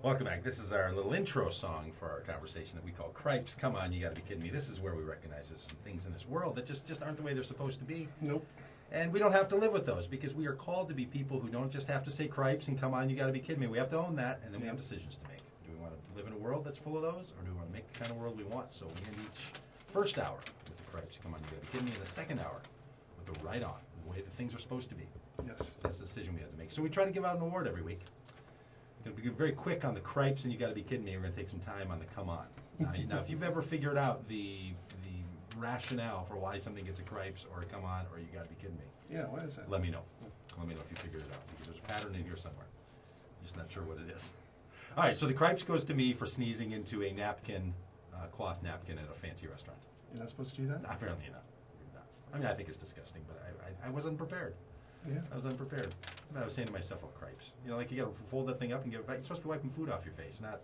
Welcome back. This is our little intro song for our conversation that we call Cripes. Come on, you got to be kidding me. This is where we recognize there's some things in this world that just aren't the way they're supposed to be. Nope. And we don't have to live with those because we are called to be people who don't just have to say Cripes and come on, you got to be kidding me. We have to own that, and then we have decisions to make. Do we want to live in a world that's full of those, or do we want to make the kind of world we want? So we end each first hour with the Cripes. Come on, you got to be kidding me. And the second hour with the right on, the way that things are supposed to be. Yes. That's the decision we have to make. So we try to give out an award every week. We're going to be very quick on the Cripes, and you got to be kidding me. We're going to take some time on the come on. Now, if you've ever figured out the rationale for why something gets a Cripes or a come on, or you got to be kidding me. Yeah, what is that? Let me know. Let me know if you figured it out, because there's a pattern in here somewhere. I'm just not sure what it is. All right, so the Cripes goes to me for sneezing into a napkin, cloth napkin at a fancy restaurant. You're not supposed to do that? Apparently not. I mean, I think it's disgusting, but I was unprepared. Yeah. I was unprepared. And I was saying to myself, oh, Cripes. You know, like you got to fold that thing up and give it back. You're supposed to be wiping food off your face, not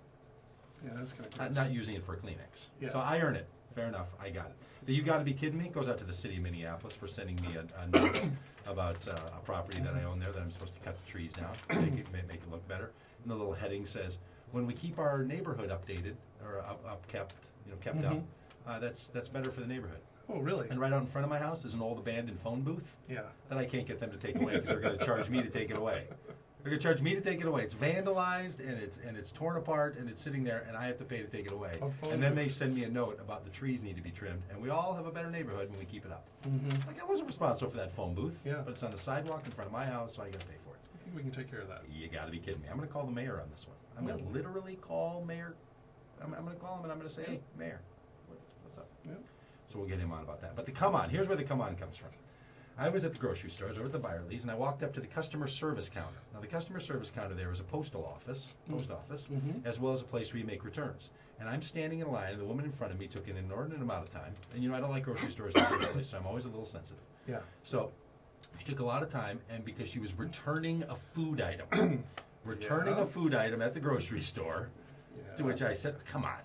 that's kind of gross. not using it for a Kleenex. Yeah. So I earn it. Fair enough. I got it. The You Gotta Be Kidding Me goes out to the city of Minneapolis for sending me a note about a property that I own there that I'm supposed to cut the trees down, make it look better. And the little heading says, when we keep our neighborhood updated or kept up, that's better for the neighborhood. Oh, really? And right out in front of my house is an old abandoned phone booth. Yeah. That I can't get them to take away because they're going to charge me to take it away. They're going to charge me to take it away. It's vandalized and it's torn apart and it's sitting there and I have to pay to take it away. And then they send me a note about the trees need to be trimmed and we all have a better neighborhood when we keep it up. Mm-hmm. Like I wasn't responsible for that phone booth, yeah. But it's on the sidewalk in front of my house, so I got to pay for it. I think we can take care of that. You got to be kidding me. I'm going to call the mayor on this one. I'm going to literally call Mayor. I'm going to call him and I'm going to say, hey, Mayor, what's up? Yeah. So we'll get him on about that. But the come on, here's where the come on comes from. I was at the grocery store, I was over at the Byerly's, and I walked up to the customer service counter. Now, the customer service counter there is a post office, as well as a place where you make returns. And I'm standing in line, and the woman in front of me took an inordinate amount of time. And, you know, I don't like grocery stores in particular, so I'm always a little sensitive. Yeah. So she took a lot of time, and because she was returning a food item, a food item at the grocery store, to which I said, come on,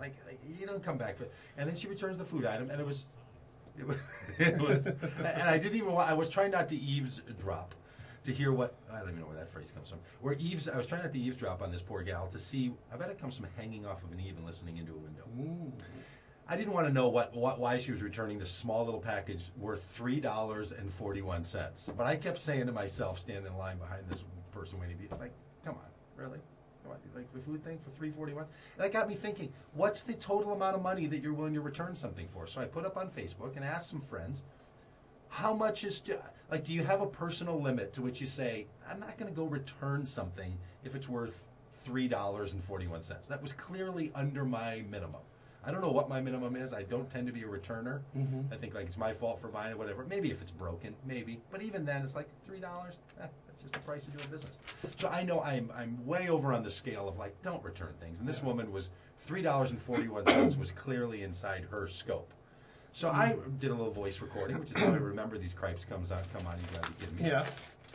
like you don't come back. And then she returns the food item, and it was, and I didn't even. I was trying not to eavesdrop, to hear what I don't even know where that phrase comes from. I was trying not to eavesdrop on this poor gal to see. I bet it comes from hanging off of an eave and listening into a window. Ooh. I didn't want to know why she was returning this small little package worth $3.41. But I kept saying to myself, standing in line behind this person waiting, like, come on, really? Like the food thing for $3.41, and that got me thinking: what's the total amount of money that you're willing to return something for? So I put up on Facebook and asked some friends, how much is do you have a personal limit to which you say, I'm not going to go return something if it's worth $3.41? That was clearly under my minimum. I don't know what my minimum is. I don't tend to be a returner. Mm-hmm. I think like it's my fault for buying it, whatever. Maybe if it's broken, maybe. But even then, it's like $3. That's just the price of doing business. So I know I'm way over on the scale of like, don't return things. And this woman was $3.41 was clearly inside her scope. So I did a little voice recording, which is how I remember these Cripes come on, you gotta be kidding me. Yeah.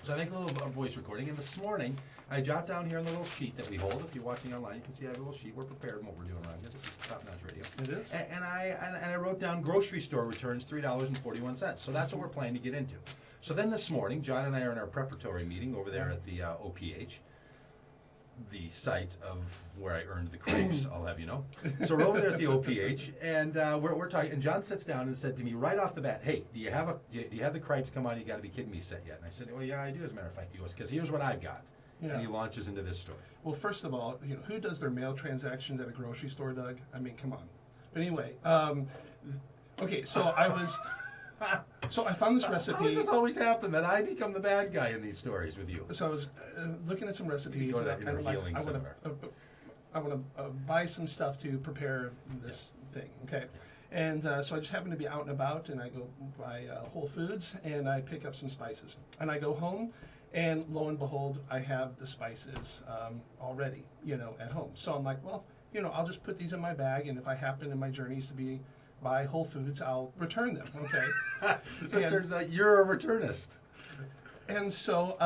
So I make a little voice recording, and this morning I jot down here on the little sheet that we hold. If you're watching online, you can see I have a little sheet. We're prepared in what we're doing around here. This is top-notch radio. It is. And I wrote down grocery store returns $3.41. So that's what we're planning to get into. So then this morning, John and I are in our preparatory meeting over there at the OPH, the site of where I earned the Cripes, I'll have you know. So we're over there at the OPH, and we're talking. And John sits down and said to me right off the bat, "Hey, do you have the Cripes come on? You got to be kidding me set yet?" And I said, "Well, yeah, I do. As a matter of fact," he goes, "because here's what I've got." Yeah. And he launches into this story. Well, first of all, who does their mail transactions at a grocery store, Doug? I mean, come on. But anyway, okay, so I was. So I found this recipe. How does this always happen that I become the bad guy in these stories with you? So I was looking at some recipes. Go to that inner healing somewhere. I want to buy some stuff to prepare this thing, okay? And so I just happen to be out and about, and I go by Whole Foods, and I pick up some spices. And I go home, and lo and behold, I have the spices already, at home. So I'm like, well, I'll just put these in my bag, and if I happen in my journeys to be by Whole Foods, I'll return them, okay? So it turns out you're a returnist. And so,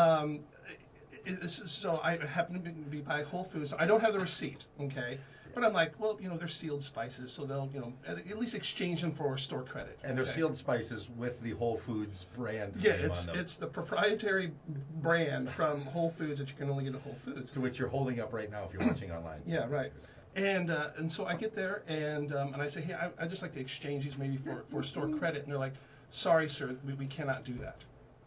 so I happen to be by Whole Foods. I don't have the receipt, okay? But I'm like, well, they're sealed spices, so they'll, at least exchange them for store credit. And they're okay? sealed spices with the Whole Foods brand Yeah, name on them. it's the proprietary brand from Whole Foods that you can only get at Whole Foods. To which you're holding up right now if you're watching online. Yeah, right. And so I get there and I say, hey, I'd just like to exchange these maybe for store credit, and they're like, sorry, sir, we cannot do that.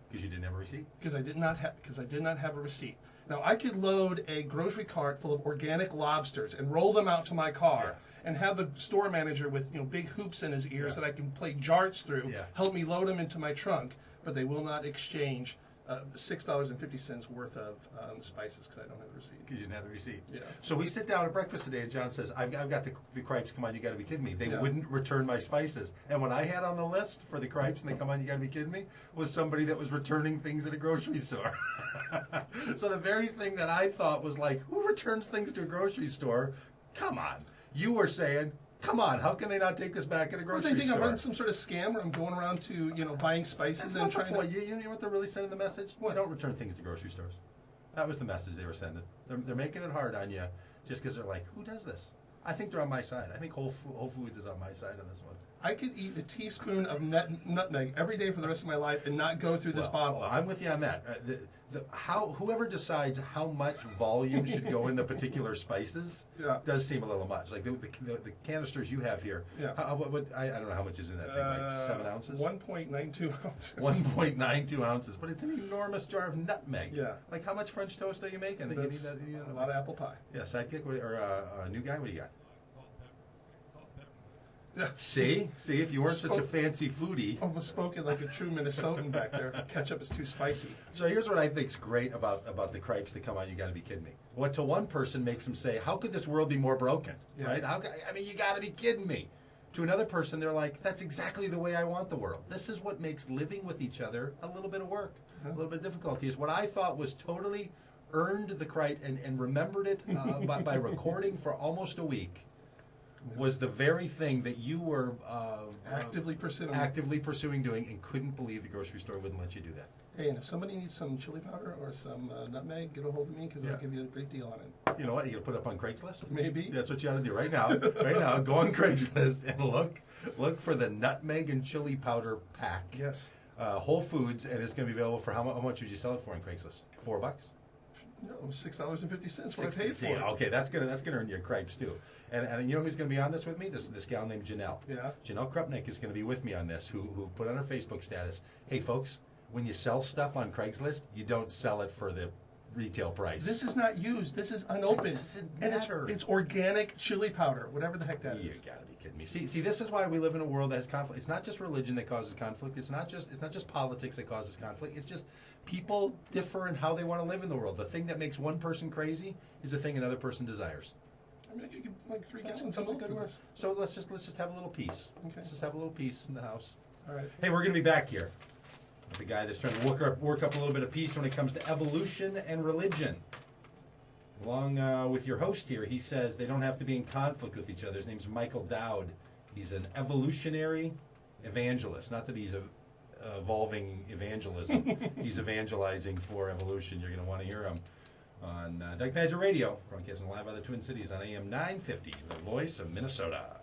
Because you didn't have a receipt? Because I did not have a receipt. Now I could load a grocery cart full of organic lobsters and roll them out to my car and have the store manager with big hoops in his ears that I can play jarts through help me load them into my trunk, but they will not exchange $6.50 worth of spices because I don't have a receipt. Because you didn't have the receipt. Yeah. So we sit down at breakfast today, and John says, I've got the cripes. Come on, you got to be kidding me. They wouldn't return my spices. And what I had on the list for the cripes, and they come on, you got to be kidding me, was somebody that was returning things at a grocery store. So the very thing that I thought was like, who returns things to a grocery store? Come on. You were saying, come on, how can they not take this back at a grocery store? They think I'm running some sort of scam where I'm going around to, buying spices That's and not the trying point. to... You know what they're really sending the message? What? You don't return things to grocery stores. That was the message they were sending. They're making it hard on you just because they're like, who does this? I think they're on my side. I think Whole Foods is on my side on this one. I could eat a teaspoon of nutmeg every day for the rest of my life and not go through this bottle. Well, I'm with you on that. Whoever decides how much volume should go in the particular spices does seem a little much. Like the canisters you have here. Yeah. I don't know how much is in that thing. Like 7 ounces. 1.92 ounces. 1.92 ounces, but it's an enormous jar of nutmeg. Yeah. Like how much French toast are you making? That's a lot of apple pie. Yeah, sidekick or new guy. What do you got? See, if you weren't such a fancy foodie. Almost spoken like a true Minnesotan back there. Ketchup is too spicy. So here's what I think's great about the cripes that come on. You got to be kidding me. What to one person makes them say, "How could this world be more broken?" Right? I mean, you got to be kidding me. To another person, they're like, "That's exactly the way I want the world." This is what makes living with each other a little bit of work, a little bit of difficulty. Is what I thought was totally earned the cripe and remembered it by recording for almost a week. Was the very thing that you were actively pursuing doing, and couldn't believe the grocery store wouldn't let you do that. Hey, and if somebody needs some chili powder or some nutmeg, get a hold of me because I'll give you a great deal on it. You know what? You gonna put it up on Craigslist? Maybe. That's what you ought to do right now. Right now, go on Craigslist and look for the nutmeg and chili powder pack. Yes. Whole Foods, and it's going to be available for how much would you sell it for on Craigslist? $4? No, $6.50 what I paid for it. Okay, that's gonna earn you cripes too. And you know who's gonna be on this with me? This gal named Janelle. Yeah. Janelle Krupnik is gonna be with me on this. Who put on her Facebook status, "Hey folks, when you sell stuff on Craigslist, you don't sell it for the retail price. This is not used. This is unopened. It doesn't and matter. it's organic chili powder, whatever the heck that is. You gotta be kidding me. See, this is why we live in a world that has conflict. It's not just religion that causes conflict. It's not just politics that causes conflict. It's just people differ in how they want to live in the world. The thing that makes one person crazy is the thing another person desires. I mean, I could get like 3 gallons That's of a milk good for one. this. So let's just have a little peace. Okay. Let's just have a little peace in the house. All right. Hey, we're going to be back here with the guy that's trying to work up a little bit of peace when it comes to evolution and religion. Along with your host here, he says they don't have to be in conflict with each other. His name's Michael Dowd. He's an evolutionary evangelist. Not that he's evolving evangelism. He's evangelizing for evolution. You're going to want to hear him on Pagitt Radio, broadcasting live out of the Twin Cities on AM 950, the voice of Minnesota.